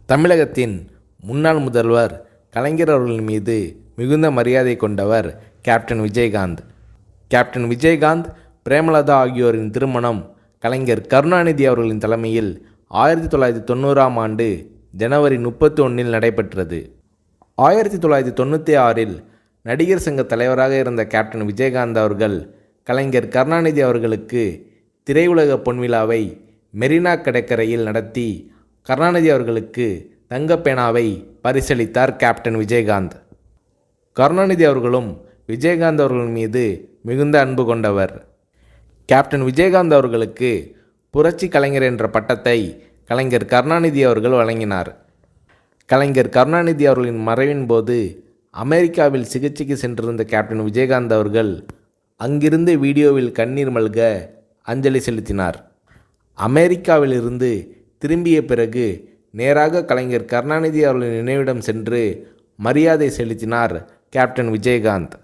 தமிழகத்தின் முன்னாள் முதல்வர் கலைஞர் அவர்களின் மீது மிகுந்த மரியாதை கொண்டவர் கேப்டன் விஜயகாந்த். கேப்டன் விஜயகாந்த், பிரேமலதா ஆகியோரின் திருமணம் கலைஞர் கருணாநிதி அவர்களின் தலைமையில் 1990ஆம் ஆண்டு ஜனவரி 31 நடைபெற்றது. 1996இல் நடிகர் சங்க தலைவராக இருந்த கேப்டன் விஜயகாந்த் அவர்கள் கலைஞர் கருணாநிதி அவர்களுக்கு திரையுலக பொன்விழாவை மெரினா கடற்கரையில் நடத்தி கருணாநிதி அவர்களுக்கு தங்கப்பேனாவை பரிசளித்தார் கேப்டன் விஜயகாந்த். கருணாநிதி அவர்களும் விஜயகாந்த் அவர்கள் மீது மிகுந்த அன்பு கொண்டவர். கேப்டன் விஜயகாந்த் அவர்களுக்கு புரட்சி கலைஞர் என்ற பட்டத்தை கலைஞர் கருணாநிதி அவர்கள் வழங்கினார். கலைஞர் கருணாநிதி அவர்களின் மறைவின் போது அமெரிக்காவில் சிகிச்சைக்கு சென்றிருந்த கேப்டன் விஜயகாந்த் அவர்கள் அங்கிருந்து வீடியோவில் கண்ணீர் மல்க அஞ்சலி செலுத்தினார். அமெரிக்காவிலிருந்து திரும்பிய பிறகு நேராக கலைஞர் கருணாநிதி அவர்களின் நினைவிடம் சென்று மரியாதை செலுத்தினார் கேப்டன் விஜயகாந்த்.